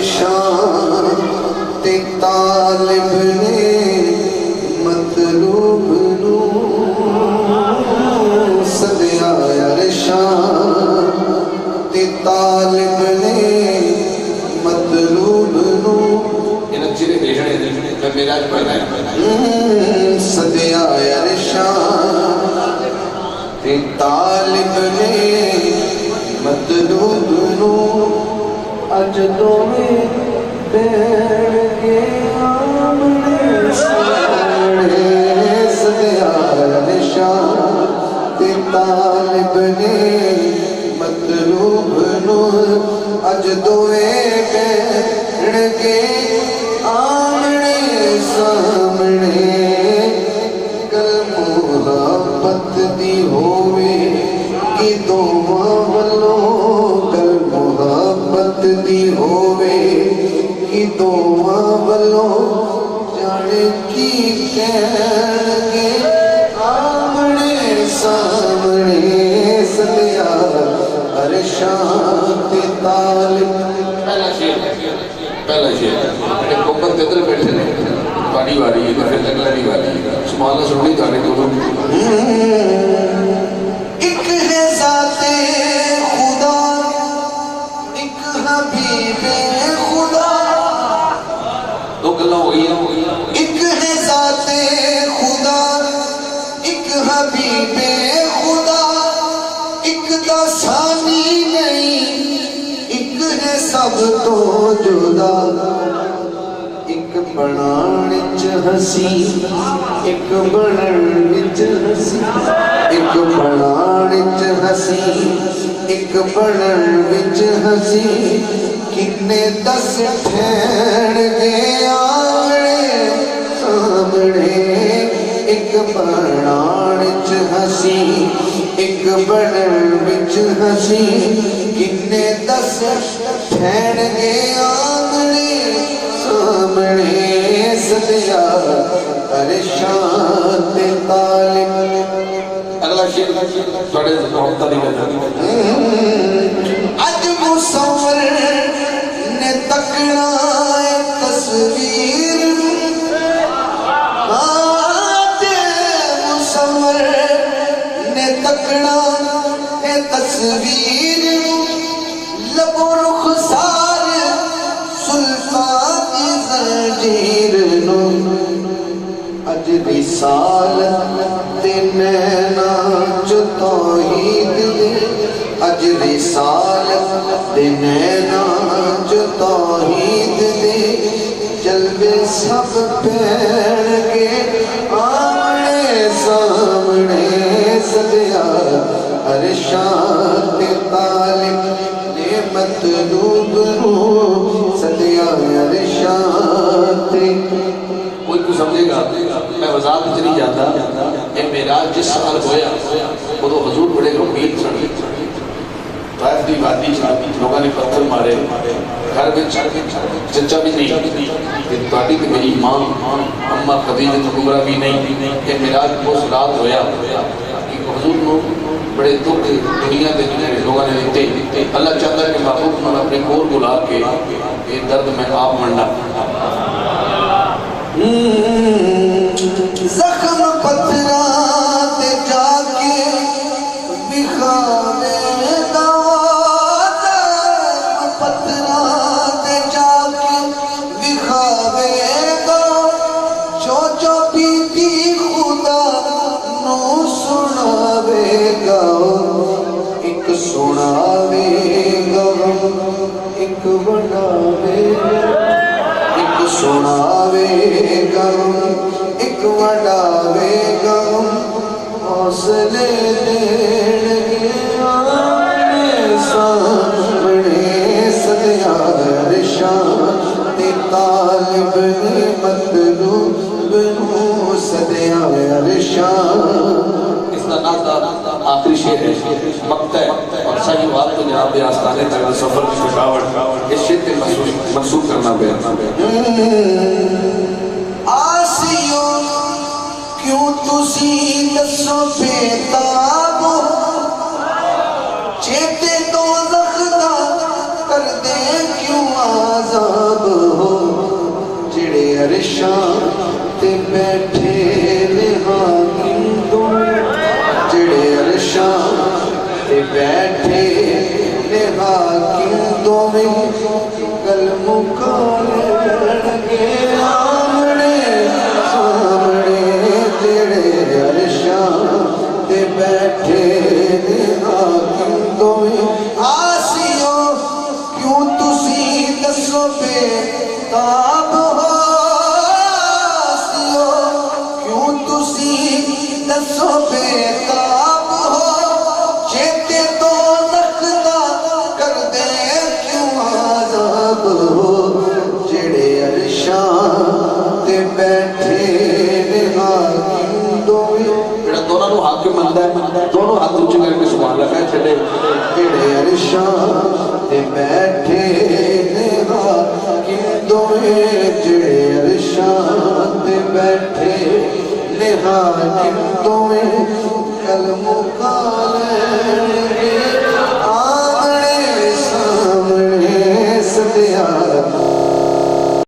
عرشاں تے طالب نے مطلوب نو صدیا عرشاں تے طالب نے مطلوب نو صدیا عرشاں تے طالب نے مطلوب نو اج دوویں بیٹھ کے آمنے سامنے صدیا عرشاں تے طالب نے مطلوب نو اج دوویں بیٹھ کے آمنے سامنے کل محبت دی ہووے کہ دوواں والوں کل محبت دی ہووے کہ دوواں والوں جانے کی کہن کے آمنے سامنے صدیا عرشاں تے طالب پہلا شیر حکومت کے ادھر بیٹھے نے پانی والی ہے پھر لگلا نہیں والی سمالہ سنونی تھانے کو ایک ہے ذات خدا ایک حبیب خدا دو گلہ ہو گئی ایک ہے ذات خدا ایک حبیب خدا ایک دا ثانی نہیں ایک ہے سب تو جدا ایک بنان وچ ہسی ایک بنن وچ ہسی ایک بنان وچ ہسی ایک بنن وچ ہسی کنے دس ٹھہر گے آمنے سامنے ایک بنان وچ ہسی ایک بنن وچ ہسی کنے دس ٹھہر گے آمنے سامنے صدیا عرشاں تے طالب اگلا شیر تھوڑے محبتہ دی گل اج مصور نے تکنا تصویر آج مصور نے تکنا تصویر لب و رخسار سلفات زنجیر نو اج رسالت تے نینا جو توحید دے اج رسالت تے نینا جو توحید دے جلوے سب پھیل کے آمنے سامنے صدیا عرشاں تے طالب نے مطلوب نو صدیا عرشاں تے کوئی کو سمجھے گا میں وضاحت کچھ نہیں جاتا اے معراج جس سال ہویا وہ تو حضور بڑے گمبھیر سن طائف دی وادی لوگوں نے پتھر مارے گھر میں چچا بھی نہیں تواڈی تے میری ماں اماں خدیجہ کبریٰ بھی نہیں اے معراج وہ رات ہویا کہ حضور نو بڑے دکھ دنیا کے لوگوں نے دیتے اللہ چاہتا ہے کہ محبوب نے اپنے کور بلا کے یہ درد میں آپ منڈا زخم پتھرات جا کے بکھاوے گا زخم پتھرات جا کے بکھاوے گا جو جو بیتی خدا نو سناوے گا ایک سناوے گا ایک بناوے گا ایک سناوے گا ایک وڈاوے گا حوصلے دین کے آمنے سامنے صدیا عرشاں تے طالب نے مطلوب نو صدیا عرشاں اس کا ناتا آخری شیر ہے مقتہ ہے اور صحیح بات تو جہاں پہ آستانے تک سفر کی رکاوٹ اس شیر پہ منسوخ کرنا بیان آسیوں کیوں تسی دسو بیتاب چیتے دوزخ دا کر دے کیوں آزاد عرشاں تے بیٹھے نے حاکم دوویں جڑے عرشاں تے بیٹھے نے حاکم دوویں گل مکانے لگے آمنے سامنے جڑے عرشاں تے بیٹھے نے حاکم دوویں آسیو کیوں تسی دسو بے تاب ہو آسیو کیوں تسی دسو بے تاب ہو چیتے تو نقدہ کر دے کیوں عذاب ہو جڑے عرشاں تے بیٹھے نے حاکم دوویں میرا دونوں نو حاکم منتا ہے دونوں ہاتھ اونچے کر کے سبحان اللہ کہہ چھڑے جڑے عرشاں تے بیٹھے نے حاکم دوویں جڑے عرشاں تے بیٹھے نے حاکم دوویں کل مکا